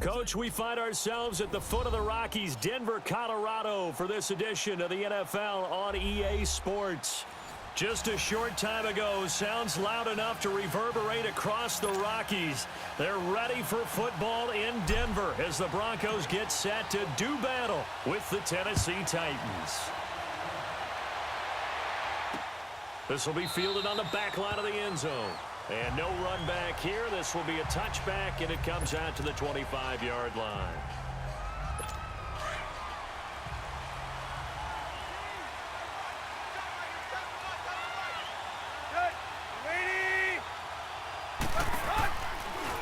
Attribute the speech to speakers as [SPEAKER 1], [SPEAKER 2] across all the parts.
[SPEAKER 1] Coach, we find ourselves at the foot of the Rockies, Denver, Colorado, for this edition of the NFL on EA Sports. Just a short time ago, sounds loud enough to reverberate across the Rockies. They're ready for football in Denver as the Broncos get set to do battle with the Tennessee Titans. This will be fielded on the back line of the end zone. And no run back here. This will be a touchback, and it comes out to the 25-yard line.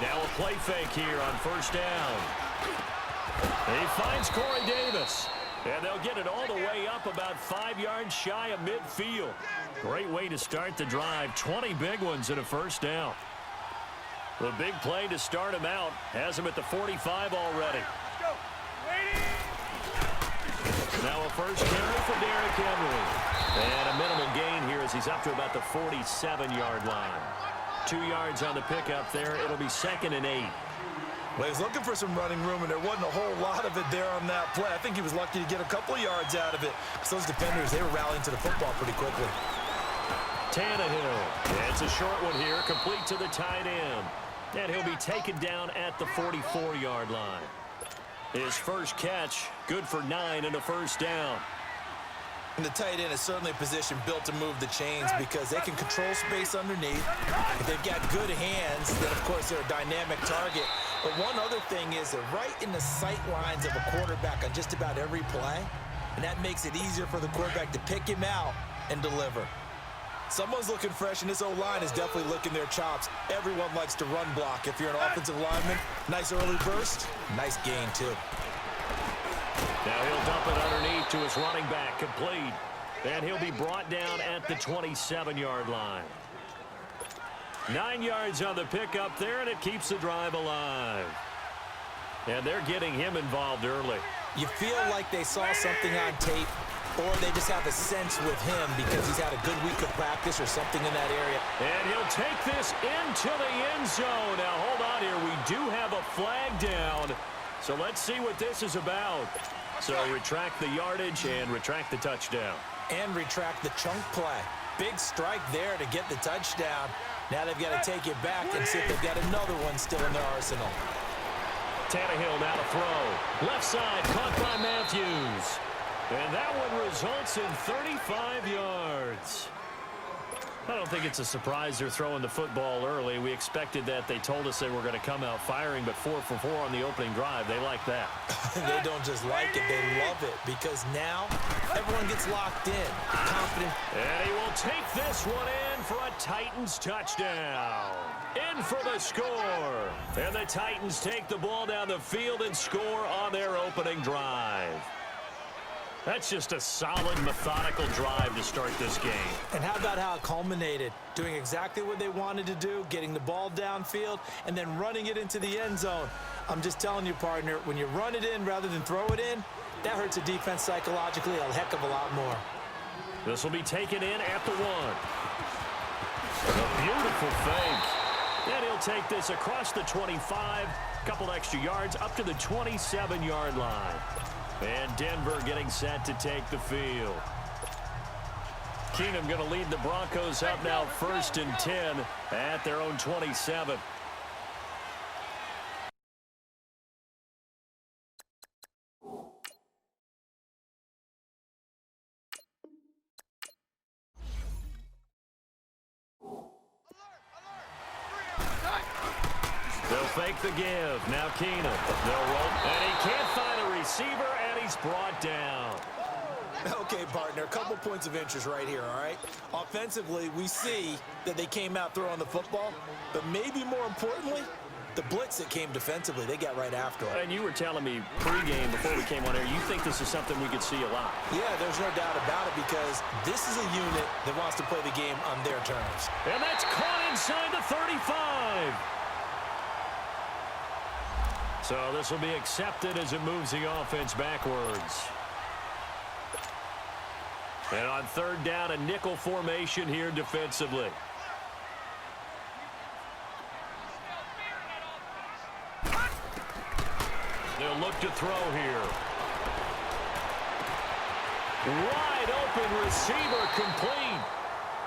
[SPEAKER 1] Now a play fake here on first down. He finds Corey Davis. And they'll get it all the way up about 5 yards shy of midfield. Great way to start the drive. 20 big ones in a first down. The big play to start him out has him at the 45 already. Now a first carry for Derrick Henry. And a minimal gain here as he's up to about the 47-yard line. 2 yards on the pickup there. It'll be 2nd and 8.
[SPEAKER 2] Well, he's looking for some running room, and there wasn't a whole lot of it there on that play. I think he was lucky to get a couple of yards out of it. Because those defenders, they were rallying to the football pretty quickly.
[SPEAKER 1] Tannehill. It's a short one here, complete to the tight end. And he'll be taken down at the 44-yard line. His first catch, good for 9 and a first down.
[SPEAKER 2] And the tight end is certainly a position built to move the chains because they can control space underneath. If they've got good hands, then, of course, they're a dynamic target. But one other thing is they're right in the sight lines of a quarterback on just about every play, and that makes it easier for the quarterback to pick him out and deliver. Someone's looking fresh, and this O-line is definitely licking their chops. Everyone likes to run block. If you're an offensive lineman, nice early burst, nice gain, too.
[SPEAKER 1] Now he'll dump it underneath to his running back, complete. And he'll be brought down at the 27-yard line. 9 yards on the pickup there, and it keeps the drive alive. And they're getting him involved early.
[SPEAKER 2] You feel like they saw something on tape, or they just have a sense with him because he's had a good week of practice or something in that area.
[SPEAKER 1] And he'll take this into the end zone. Now, hold on here. We do have a flag down. So let's see what this is about. So retract the yardage and retract the touchdown.
[SPEAKER 2] And retract the chunk play. Big strike there to get the touchdown. Now they've got to take it back and see if they've got another one still in their arsenal.
[SPEAKER 1] Tannehill now to throw. Left side caught by Matthews. And that one results in 35 yards. I don't think it's a surprise they're throwing the football early. We expected that. They told us they were going to come out firing, but 4 for 4 on the opening drive. They like that.
[SPEAKER 2] They don't just like it, they love it, because now everyone gets locked in, confident.
[SPEAKER 1] And he will take this one in for a Titans touchdown. In for the score. And the Titans take the ball down the field and score on their opening drive. That's just a solid, methodical drive to start this game.
[SPEAKER 2] And how about how it culminated? Doing exactly what they wanted to do, getting the ball downfield, and then running it into the end zone. I'm just telling you, partner, when you run it in rather than throw it in, that hurts a defense psychologically a heck of a lot more.
[SPEAKER 1] This will be taken in at the 1. A beautiful fake. And he'll take this across the 25, a couple extra yards, up to the 27-yard line. And Denver getting set to take the field. Keenum going to lead the Broncos up now 1st and 10 at their own 27. They'll fake the give. Now Keenum. They'll roll. And he can't find a receiver, and he's brought down.
[SPEAKER 2] Okay, partner, a couple points of interest right here, all right? Offensively, we see that they came out throwing the football, but maybe more importantly, the blitz that came defensively, they got right after it.
[SPEAKER 1] And you were telling me pregame before we came on air, you think this is something we could see a lot.
[SPEAKER 2] Yeah, there's no doubt about it because this is a unit that wants to play the game on their terms.
[SPEAKER 1] And that's caught inside the 35. So this will be accepted as it moves the offense backwards. And on 3rd down, a nickel formation here defensively. They'll look to throw here. Wide open receiver complete.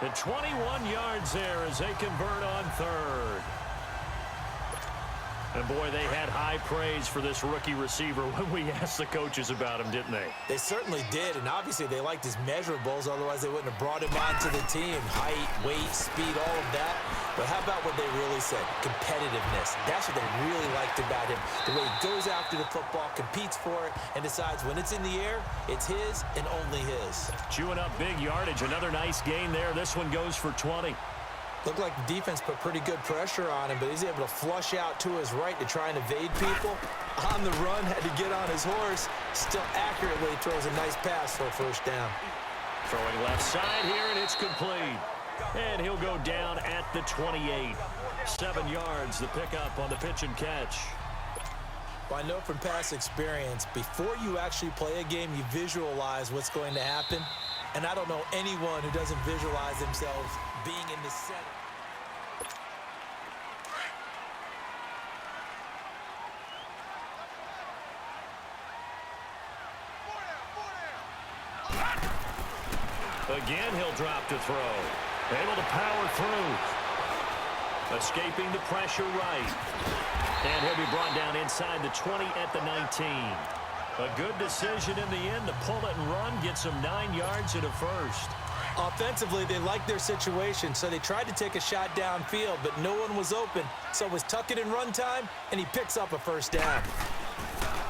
[SPEAKER 1] And 21 yards there as they convert on third. And, boy, they had high praise for this rookie receiver when we asked the coaches about him, didn't they?
[SPEAKER 2] They certainly did, and obviously they liked his measurables. Otherwise, they wouldn't have brought him onto the team. Height, weight, speed, all of that. But how about what they really said? Competitiveness. That's what they really liked about him. The way he goes after the football, competes for it, and decides when it's in the air, it's his and only his.
[SPEAKER 1] Chewing up big yardage. Another nice gain there. This one goes for 20.
[SPEAKER 2] Looked like the defense put pretty good pressure on him, but he's able to flush out to his right to try and evade people. On the run, had to get on his horse. Still accurately throws a nice pass for a first down.
[SPEAKER 1] Throwing left side here, and it's complete. And he'll go down at the 28. 7 yards, the pickup on the pitch and catch.
[SPEAKER 2] Well, I know from past experience, before you actually play a game, you visualize what's going to happen. And I don't know anyone who doesn't visualize themselves being in the center.
[SPEAKER 1] Again, he'll drop to throw. Able to power through. Escaping the pressure right. And he'll be brought down inside the 20 at the 19. A good decision in the end to pull it and run, get some 9 yards and a first.
[SPEAKER 2] Offensively, they liked their situation, so they tried to take a shot downfield, but no one was open. So it was tuck it in run time, and he picks up a first down.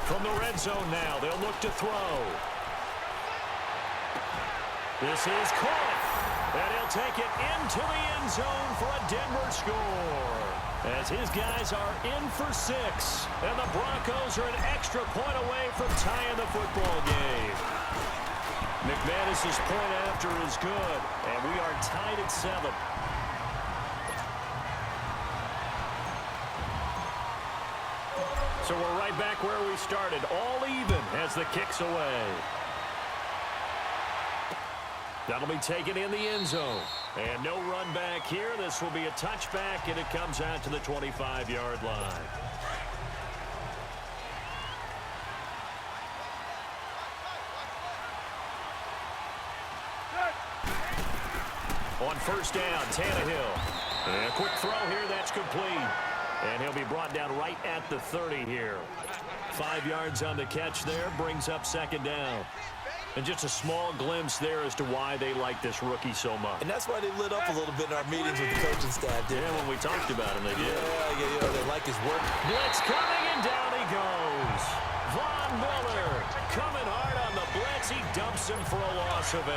[SPEAKER 1] From the red zone now, they'll look to throw. This is caught, and he'll take it into the end zone for a Denver score. As his guys are in for 6, and the Broncos are an extra point away from tying the football game. McManus's point after is good, and we are tied at 7. So we're right back where we started, all even as the kick's away. That'll be taken in the end zone. And no run back here. This will be a touchback, and it comes out to the 25-yard line. On first down, Tannehill. And a quick throw here, that's complete. And he'll be brought down right at the 30 here. 5 yards on the catch there, brings up second down. And just a small glimpse there as to why they like this rookie so much.
[SPEAKER 2] And that's why they lit up a little bit in our meetings with the coaching staff, didn't they?
[SPEAKER 1] When we talked about him, they did.
[SPEAKER 2] Yeah, they like his work.
[SPEAKER 1] Blitz coming, and down he goes. Von Miller coming hard on the blitz. He dumps him for a loss of 8.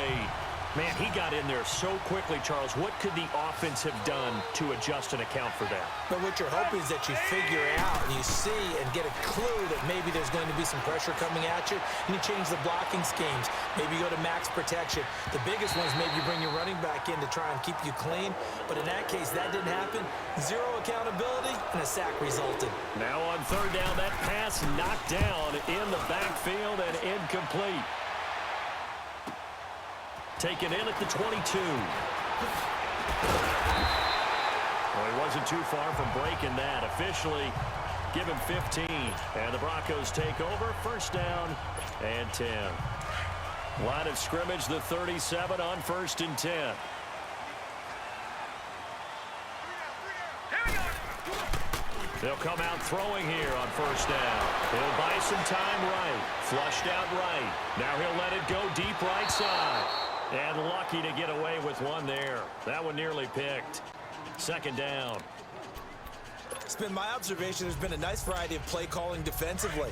[SPEAKER 1] Man, he got in there so quickly, Charles. What could the offense have done to adjust and account for that?
[SPEAKER 2] But what you're hoping is that you figure out and you see and get a clue that maybe there's going to be some pressure coming at you, and you change the blocking schemes. Maybe you go to max protection. The biggest one is maybe you bring your running back in to try and keep you clean. But in that case, that didn't happen. 0 accountability, and a sack resulted.
[SPEAKER 1] Now on third down, that pass knocked down in the backfield and incomplete. Taken in at the 22. Well, he wasn't too far from breaking that. Officially, give him 15. And the Broncos take over. First down and 10. Line of scrimmage, the 37 on first and 10. They'll come out throwing here on first down. He'll buy some time right. Flushed out right. Now he'll let it go deep right side. And lucky to get away with one there. That one nearly picked. Second down.
[SPEAKER 2] It's been my observation there's been a nice variety of play calling defensively.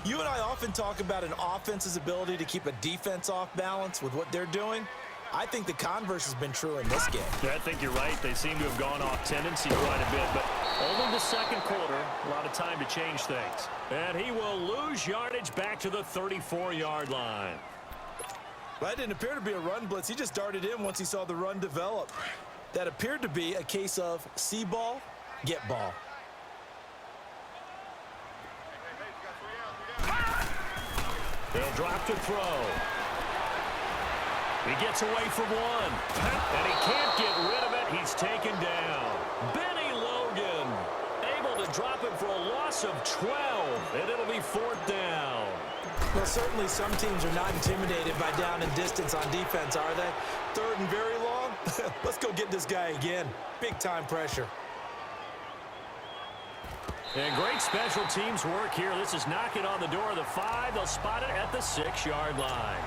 [SPEAKER 2] You and I often talk about an offense's ability to keep a defense off balance with what they're doing. I think the converse has been true in this game.
[SPEAKER 1] Yeah, I think you're right. They seem to have gone off tendency quite a bit, but only the second quarter. A lot of time to change things. And he will lose yardage back to the 34-yard line.
[SPEAKER 2] That didn't appear to be a run blitz. He just darted in once he saw the run develop. That appeared to be a case of see ball, get ball.
[SPEAKER 1] They'll drop to throw. He gets away from one. And he can't get rid of it. He's taken down. Benny Logan able to drop it for a loss of 12, and it'll be 4th down.
[SPEAKER 2] Well, certainly some teams are not intimidated by down and distance on defense, are they? 3rd and very long? Let's go get this guy again. Big-time pressure.
[SPEAKER 1] And great special teams work here. This is knocking on the door of the 5. They'll spot it at the 6-yard line.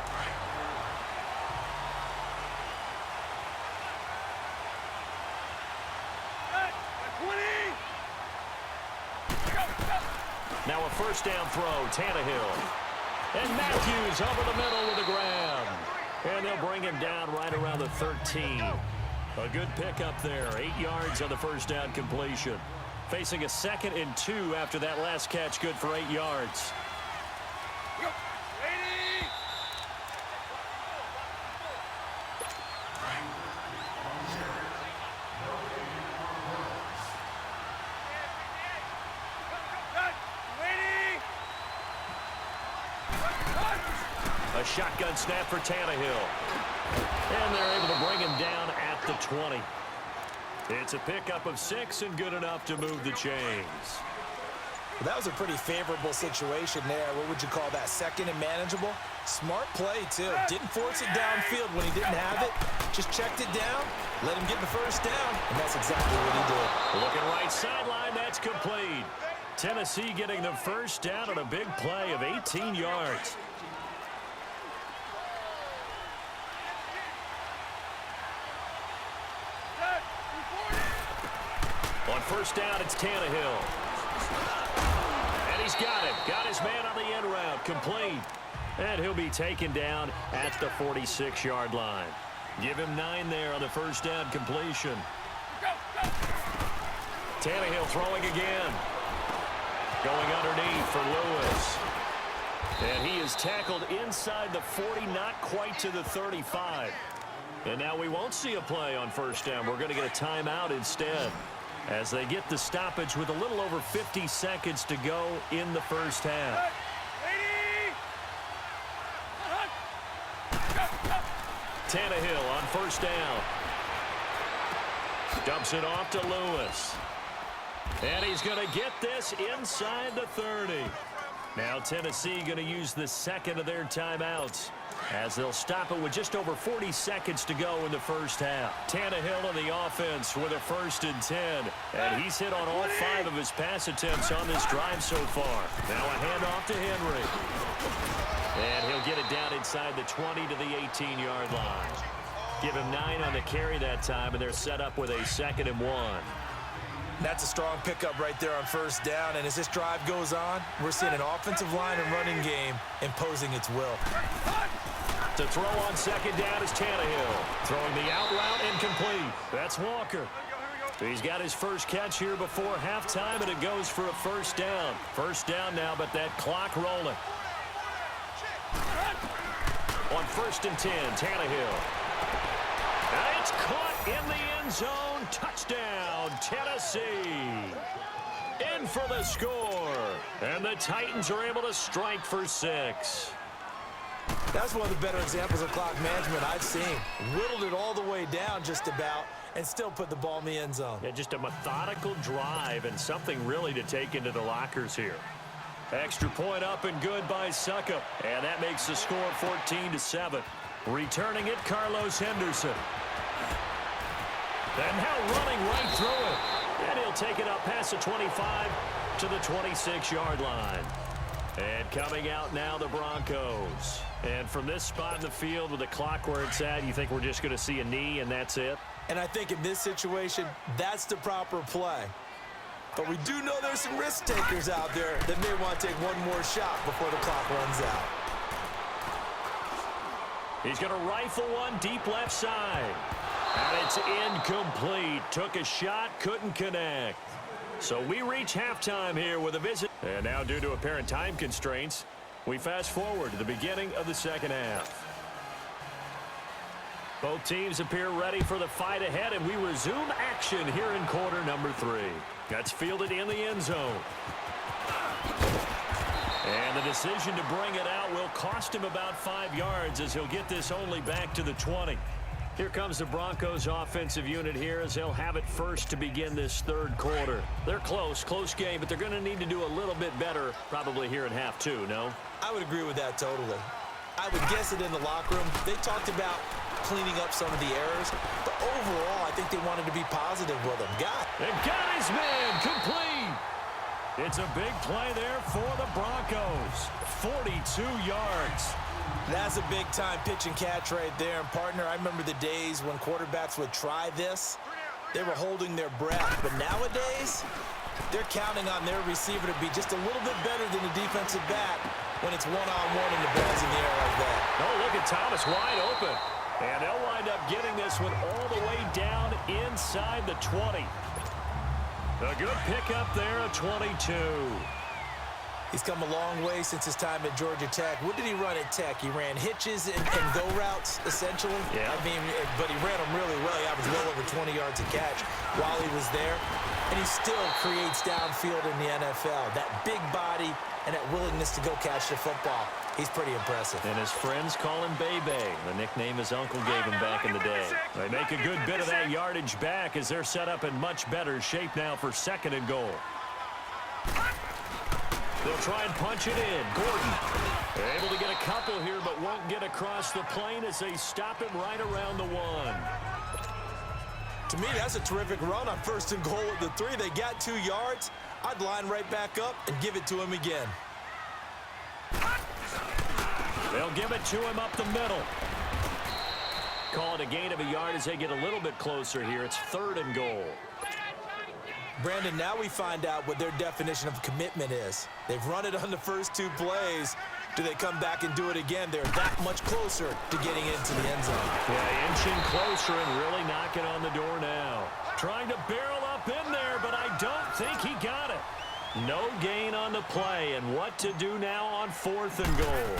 [SPEAKER 1] Now a 1st down throw, Tannehill. And Matthews over the middle with a grab. And they'll bring him down right around the 13. A good pickup there, 8 yards on the 1st down completion. Facing a 2nd and 2 after that last catch, good for 8 yards. A shotgun snap for Tannehill. And they're able to bring him down at the 20. It's a pickup of 6 and good enough to move the chains.
[SPEAKER 2] Well, that was a pretty favorable situation there. What would you call that? 2nd and manageable? Smart play, too. Didn't force it downfield when he didn't have it. Just checked it down, let him get the 1st down, and that's exactly what he did.
[SPEAKER 1] Looking right sideline, that's complete. Tennessee getting the 1st down on a big play of 18 yards. On 1st down, it's Tannehill. And he's got it. Got his man on the end route. Complete. And he'll be taken down at the 46-yard line. Give him 9 there on the 1st down completion. Tannehill throwing again. Going underneath for Lewis. And he is tackled inside the 40, not quite to the 35. And now we won't see a play on 1st down. We're going to get a timeout instead, as they get the stoppage with a little over 50 seconds to go in the 1st half. Tannehill on 1st down. Dumps it off to Lewis. And he's going to get this inside the 30. Now Tennessee going to use the 2nd of their timeouts, as they'll stop it with just over 40 seconds to go in the 1st half. Tannehill on the offense with a 1st and 10. And he's hit on all 5 of his pass attempts on this drive so far. Now a handoff to Henry. And he'll get it down inside the 20 to the 18-yard line. Give him 9 on the carry that time, and they're set up with a 2nd and 1.
[SPEAKER 2] That's a strong pickup right there on 1st down, and as this drive goes on, we're seeing an offensive line and running game imposing its will.
[SPEAKER 1] To throw on 2nd down is Tannehill. Throwing the out route incomplete. That's Walker. He's got his first catch here before halftime, and it goes for a 1st down. 1st down now, but that clock rolling. On 1st and 10, Tannehill. And it's caught in the end zone. Touchdown, Tennessee. In for the score. And the Titans are able to strike for 6.
[SPEAKER 2] That's one of the better examples of clock management I've seen. Whittled it all the way down just about, and still put the ball in the end zone.
[SPEAKER 1] Yeah, just a methodical drive and something really to take into the lockers here. Extra point up and good by Suckup. And that makes the score 14-7. Returning it, Carlos Henderson. And now running right through it. And he'll take it up past the 25 to the 26-yard line. And coming out now, the Broncos. And from this spot in the field with the clock where it's at, you think we're just going to see a knee and that's it?
[SPEAKER 2] And I think in this situation, that's the proper play. But we do know there's some risk takers out there that may want to take one more shot before the clock runs out.
[SPEAKER 1] He's going to rifle one deep left side. And it's incomplete. Took a shot, couldn't connect. So we reach halftime here with a visit. And now, due to apparent time constraints, we fast forward to the beginning of the 2nd half. Both teams appear ready for the fight ahead, and we resume action here in quarter number 3. That's fielded in the end zone. And the decision to bring it out will cost him about 5 yards, as he'll get this only back to the 20. Here comes the Broncos offensive unit here as they'll have it first to begin this third quarter. They're close game, but they're going to need to do a little bit better probably here in half two, no?
[SPEAKER 2] I would agree with that totally. I would guess it in the locker room. They talked about cleaning up some of the errors, but overall, I think they wanted to be positive with them.
[SPEAKER 1] Got his man complete. It's a big play there for the Broncos. 42 yards.
[SPEAKER 2] That's a big-time pitch and catch right there. And, partner, I remember the days when quarterbacks would try this. They were holding their breath. But nowadays, they're counting on their receiver to be just a little bit better than the defensive back when it's one-on-one and the ball's in the air like that.
[SPEAKER 1] Oh, look at Thomas wide open. And they'll wind up getting this one all the way down inside the 20. A good pickup there at 22.
[SPEAKER 2] He's come a long way since his time at Georgia Tech. What did he run at Tech? He ran hitches and go routes, essentially.
[SPEAKER 1] Yeah.
[SPEAKER 2] I mean, but he ran them really well. He averaged well over 20 yards a catch while he was there. And he still creates downfield in the NFL. That big body and that willingness to go catch the football. He's pretty impressive.
[SPEAKER 1] And his friends call him Bebe, the nickname his uncle gave him back in the day. They make a good bit of that yardage back as they're set up in much better shape now for second and goal. They'll try and punch it in. Gordon able to get a couple here, but won't get across the plane as they stop him right around the 1.
[SPEAKER 2] To me, that's a terrific run on first and goal at the 3. They got 2 yards. I'd line right back up and give it to him again.
[SPEAKER 1] They'll give it to him up the middle. Call it a gain of a yard as they get a little bit closer here. It's third and goal.
[SPEAKER 2] Brandon, now we find out what their definition of commitment is. They've run it on the first 2 plays. Do they come back and do it again? They're that much closer to getting into the end zone.
[SPEAKER 1] Yeah, inching closer and really knocking on the door now. Trying to barrel up in there, but I don't think he got it. No gain on the play, and what to do now on fourth and goal.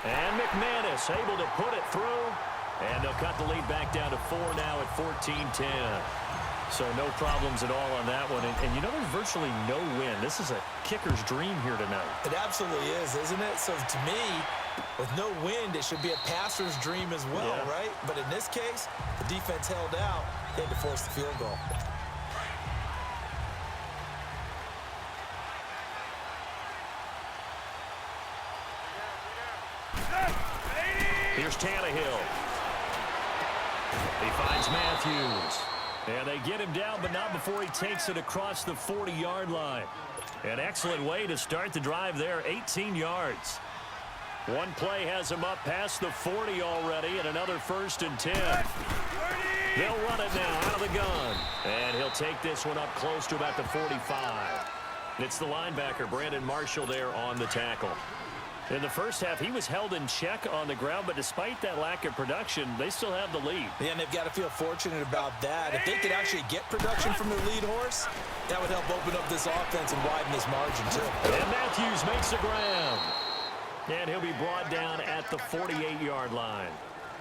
[SPEAKER 1] And McManus able to put it through, and they'll cut the lead back down to 4 now at 14-10. So no problems at all on that one. And you know, there's virtually no win. This is a kicker's dream here tonight.
[SPEAKER 2] It absolutely is, isn't it? So to me, with no wind, it should be a passer's dream as well,
[SPEAKER 1] yeah.
[SPEAKER 2] Right? But in this case, the defense held out. They had to force the field goal.
[SPEAKER 1] Here's Tannehill. He finds Matthews. And they get him down, but not before he takes it across the 40-yard line. An excellent way to start the drive there, 18 yards. One play has him up past the 40 already, and another 1st and 10. They'll run it now out of the gun. And he'll take this one up close to about the 45. It's the linebacker, Brandon Marshall, there on the tackle. In the first half, he was held in check on the ground, but despite that lack of production, they still have the lead.
[SPEAKER 2] Yeah, and they've got to feel fortunate about that. If they could actually get production from their lead horse, that would help open up this offense and widen this margin, too.
[SPEAKER 1] And Matthews makes the ground. And he'll be brought down at the 48-yard line.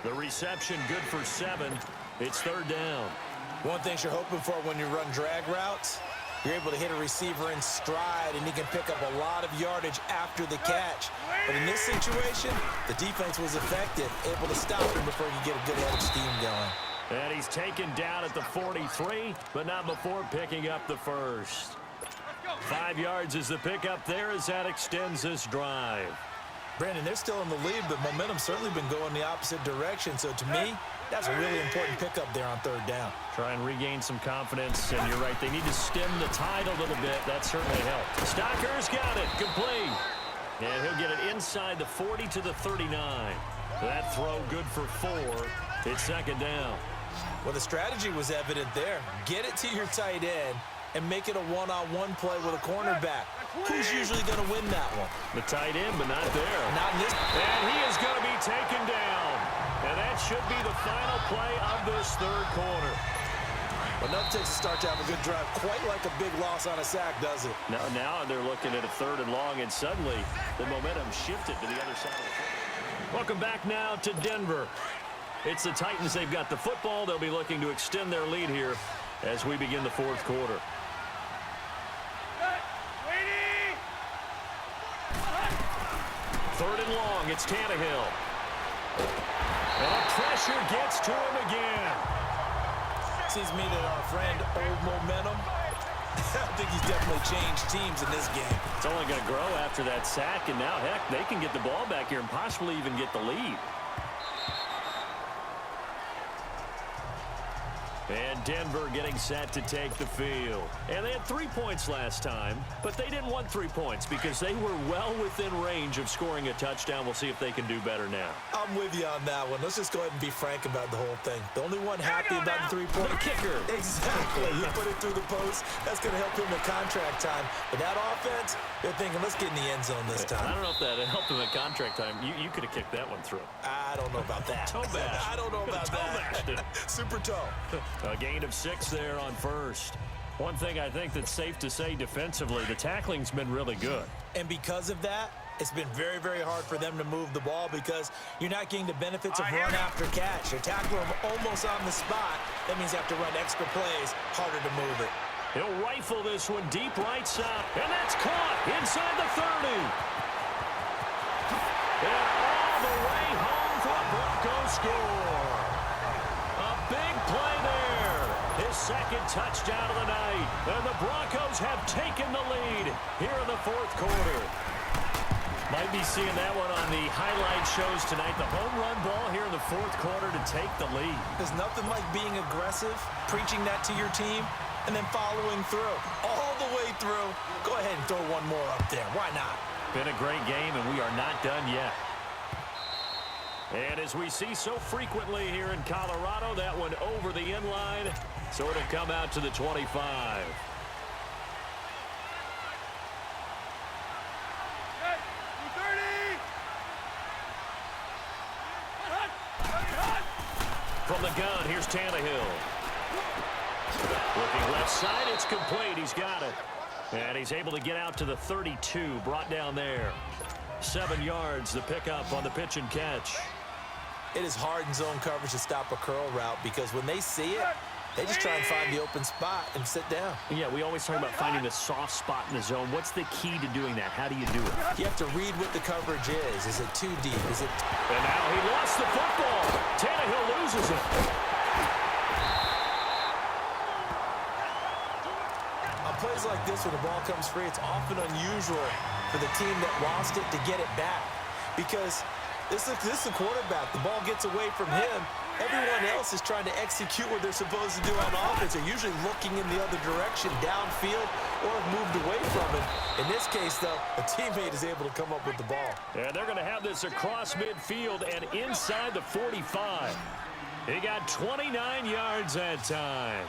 [SPEAKER 1] The reception good for 7. It's third down.
[SPEAKER 2] One thing you're hoping for when you run drag routes, you're able to hit a receiver in stride, and he can pick up a lot of yardage after the catch. But in this situation, the defense was effective, able to stop him before you get a good head of steam going.
[SPEAKER 1] And he's taken down at the 43, but not before picking up the first. 5 yards is the pickup there as that extends this drive.
[SPEAKER 2] Brandon, they're still in the lead, but momentum's certainly been going the opposite direction. So to me, that's a really important pickup there on third down.
[SPEAKER 1] Try and regain some confidence, and you're right. They need to stem the tide a little bit. That certainly helped. Stocker's got it. Complete. And he'll get it inside the 40 to the 39. That throw good for 4. It's second down.
[SPEAKER 2] Well, the strategy was evident there. Get it to your tight end and make it a one-on-one play with a cornerback. Who's usually going to win that one?
[SPEAKER 1] The tight end, but not there.
[SPEAKER 2] Not in this.
[SPEAKER 1] And he is going to be taken down. And that should be the final play of this third quarter.
[SPEAKER 2] Enough takes to start to have a good drive. Quite like a big loss on a sack, does it?
[SPEAKER 1] Now they're looking at a third and long, and suddenly the momentum shifted to the other side of the field. Welcome back now to Denver. It's the Titans. They've got the football. They'll be looking to extend their lead here as we begin the fourth quarter. Third and long. It's Tannehill. And pressure gets to him again.
[SPEAKER 2] Seems to me that our friend Old Momentum, I think he's definitely changed teams in this game.
[SPEAKER 1] It's only going to grow after that sack, and now, heck, they can get the ball back here and possibly even get the lead. And Denver getting set to take the field. And they had 3 points last time, but they didn't want 3 points because they were well within range of scoring a touchdown. We'll see if they can do better now.
[SPEAKER 2] I'm with you on that one. Let's just go ahead and be frank about the whole thing. The only one happy about the three-point
[SPEAKER 1] kicker.
[SPEAKER 2] Exactly. You put it through the post. That's going to help him in contract time. But that offense, they're thinking, let's get in the end zone this time.
[SPEAKER 1] I don't know if that helped him at contract time. You could have kicked that one through.
[SPEAKER 2] I don't know about that.
[SPEAKER 1] Toe bash.
[SPEAKER 2] I don't know about that. Super toe.
[SPEAKER 1] A gain of 6 there on first. One thing I think that's safe to say defensively, the tackling's been really good.
[SPEAKER 2] And because of that, it's been very, very hard for them to move the ball because you're not getting the benefits of run after catch. You're tackling them almost on the spot. That means you have to run extra plays, harder to move it.
[SPEAKER 1] He'll rifle this one deep right side, and that's caught inside the 30. And all the way home for a Broncos score. A big play there. His second touchdown of the night. And the Broncos have taken the lead here in the fourth quarter. Might be seeing that one on the highlight shows tonight. The home run ball here in the fourth quarter to take the lead.
[SPEAKER 2] There's nothing like being aggressive, preaching that to your team, and then following through. All the way through. Go ahead and throw one more up there. Why not?
[SPEAKER 1] Been a great game, and we are not done yet. And as we see so frequently here in Colorado, that one over the end line, so it'll come out to the 25. From the gun, here's Tannehill. Looking left side, it's complete. He's got it. And he's able to get out to the 32, brought down there. 7 yards, the pickup on the pitch and catch.
[SPEAKER 2] It is hard in zone coverage to stop a curl route because when they see it, they just try and find the open spot and sit down.
[SPEAKER 1] Yeah, we always talk about finding the soft spot in the zone. What's the key to doing that? How do you do it?
[SPEAKER 2] You have to read what the coverage is. Is it too deep? Is it...
[SPEAKER 1] And now he lost the football. Tannehill loses it.
[SPEAKER 2] On plays like this, when the ball comes free, it's often unusual for the team that lost it to get it back because this is the quarterback. The ball gets away from him. Everyone else is trying to execute what they're supposed to do on offense. They're usually looking in the other direction, downfield, or have moved away from it. In this case, though, a teammate is able to come up with the ball.
[SPEAKER 1] And they're going to have this across midfield and inside the 45. He got 29 yards that time.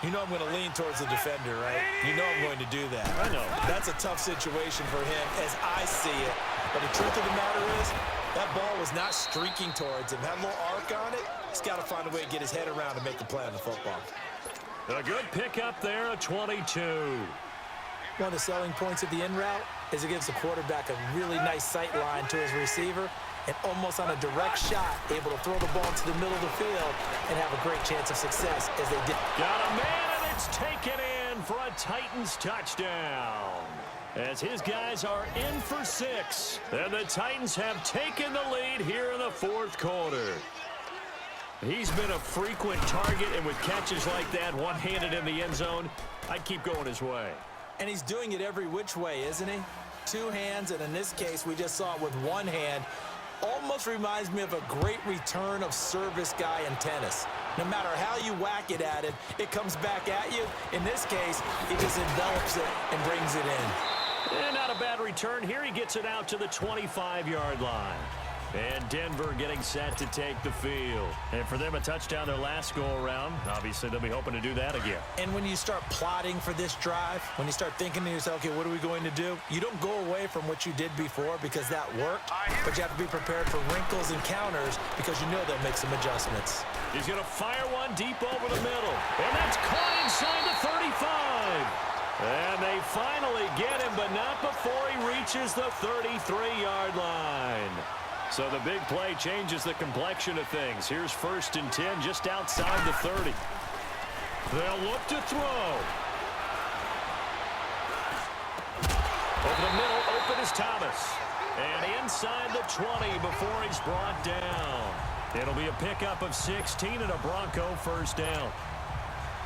[SPEAKER 2] You know I'm going to lean towards the defender, right? You know I'm going to do that.
[SPEAKER 1] I know.
[SPEAKER 2] That's a tough situation for him as I see it. But the truth of the matter is, that ball was not streaking towards him. That little arc on it, he's got to find a way to get his head around and make a play on the football.
[SPEAKER 1] A good pickup there, a 22.
[SPEAKER 2] One of the selling points of the in route is it gives the quarterback a really nice sight line to his receiver and almost on a direct shot, able to throw the ball into the middle of the field and have a great chance of success as they did.
[SPEAKER 1] Got a man, and it's taken in for a Titans touchdown. As his guys are in for 6. And the Titans have taken the lead here in the fourth quarter. He's been a frequent target, and with catches like that, one-handed in the end zone, I'd keep going his way.
[SPEAKER 2] And he's doing it every which way, isn't he? 2 hands, and in this case, we just saw it with 1 hand. Almost reminds me of a great return of service guy in tennis. No matter how you whack it at it, it comes back at you. In this case, he just envelops it and brings it in.
[SPEAKER 1] And not a bad return here. He gets it out to the 25-yard line. And Denver getting set to take the field. And for them, a touchdown their last go-around. Obviously, they'll be hoping to do that again.
[SPEAKER 2] And when you start plotting for this drive, when you start thinking to yourself, okay, what are we going to do? You don't go away from what you did before because that worked, but you have to be prepared for wrinkles and counters because you know they'll make some adjustments.
[SPEAKER 1] He's going to fire one deep over the middle. And that's caught inside the 35. And they finally get him, but not before he reaches the 33-yard line. So the big play changes the complexion of things. Here's 1st and 10 just outside the 30. They'll look to throw. Over the middle, open is Thomas. And inside the 20 before he's brought down. It'll be a pickup of 16 and a Bronco first down.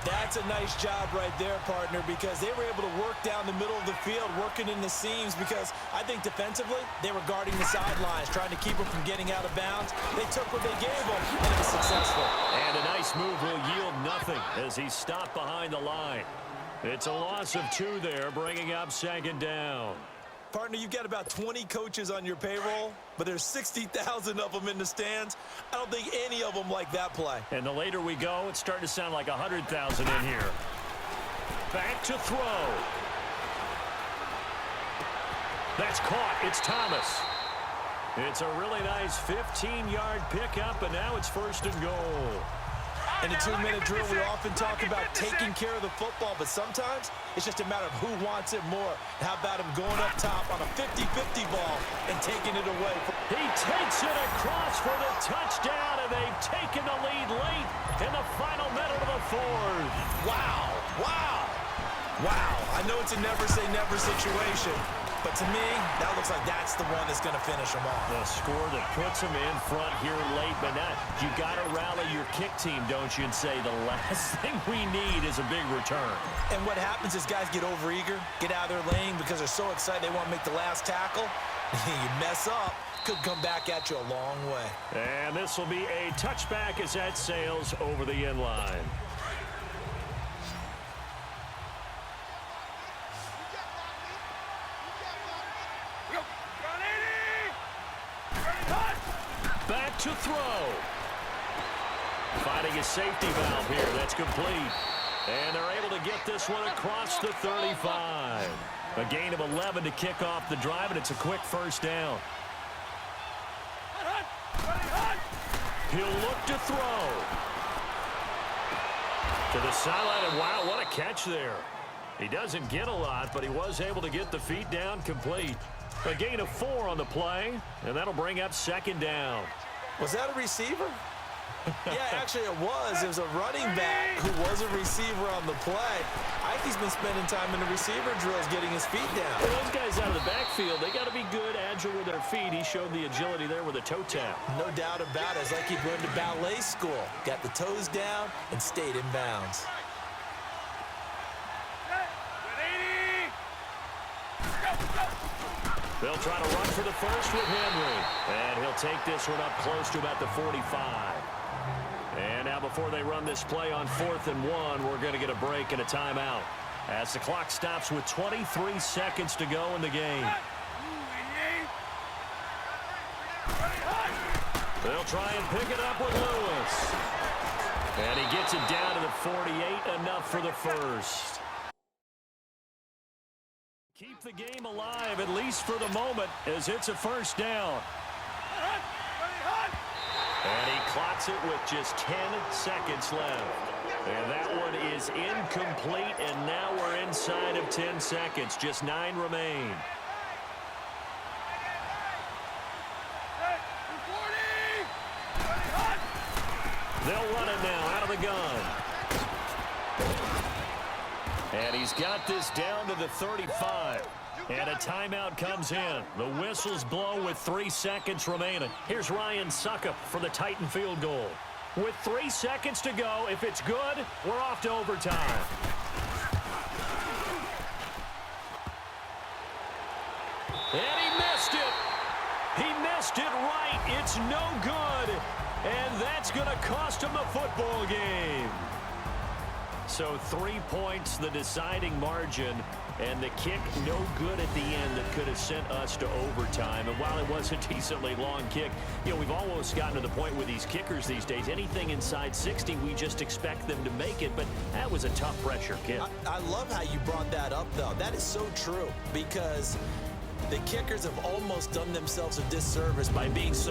[SPEAKER 2] That's a nice job right there, partner, because they were able to work down the middle of the field, working in the seams, because I think defensively they were guarding the sidelines, trying to keep them from getting out of bounds. They took what they gave them, and it was successful.
[SPEAKER 1] And a nice move will yield nothing as he stopped behind the line. It's a loss of 2 there, bringing up second down.
[SPEAKER 2] Partner, you've got about 20 coaches on your payroll, but there's 60,000 of them in the stands. I don't think any of them like that play.
[SPEAKER 1] And the later we go, it's starting to sound like 100,000 in here. Back to throw. That's caught. It's Thomas. It's a really nice 15-yard pickup, and now it's first and goal.
[SPEAKER 2] In a 2-minute drill, we often talk about taking care of the football, but sometimes it's just a matter of who wants it more. How about him going up top on a 50-50 ball and taking it away?
[SPEAKER 1] He takes it across for the touchdown, and they've taken the lead late in the final minute of the 4th.
[SPEAKER 2] Wow, wow, wow. I know it's a never-say-never situation, but to me, that looks like that's the one that's going to finish them off.
[SPEAKER 1] The score that puts them in front here late, but now you got to rally your kick team, don't you, and say the last thing we need is a big return.
[SPEAKER 2] And what happens is guys get overeager, get out of their lane because they're so excited they want to make the last tackle. You mess up, could come back at you a long way.
[SPEAKER 1] And this will be a touchback as that sails over the end line. Back to throw. Finding a safety valve here. That's complete. And they're able to get this one across the 35. A gain of 11 to kick off the drive, and it's a quick first down. He'll look to throw. To the sideline, and wow, what a catch there. He doesn't get a lot, but he was able to get the feet down complete. A gain of 4 on the play, and that'll bring up second down.
[SPEAKER 2] Was that a receiver? Yeah, actually it was. It was a running back who was a receiver on the play. I think he's been spending time in the receiver drills getting his feet down.
[SPEAKER 1] Well, those guys out of the backfield, they got to be good, agile with their feet. He showed the agility there with a toe tap.
[SPEAKER 2] No doubt about it. It's like he'd run to ballet school. Got the toes down and stayed in bounds.
[SPEAKER 1] They'll try to run for the first with Henry. And he'll take this one up close to about the 45. And now before they run this play on 4th and 1, we're going to get a break and a timeout as the clock stops with 23 seconds to go in the game. They'll try and pick it up with Lewis. And he gets it down to the 48, enough for the first. Keep the game alive, at least for the moment, as it's a first down. And he clocks it with just 10 seconds left. And that one is incomplete, and now we're inside of 10 seconds. Just 9 remain. They'll run it now out of the gun. And he's got this down to the 35. And a timeout comes in. The whistles blow with 3 seconds remaining. Here's Ryan Suckup for the Titan field goal. With 3 seconds to go, if it's good, we're off to overtime. And he missed it. He missed it right. It's no good. And that's going to cost him the football game. So 3 points, the deciding margin, and the kick no good at the end that could have sent us to overtime. And while it was a decently long kick, you know, we've almost gotten to the point with these kickers these days. Anything inside 60, we just expect them to make it, but that was a tough pressure kick.
[SPEAKER 2] I love how you brought that up, though. That is so true, because the kickers have almost done themselves a disservice by being so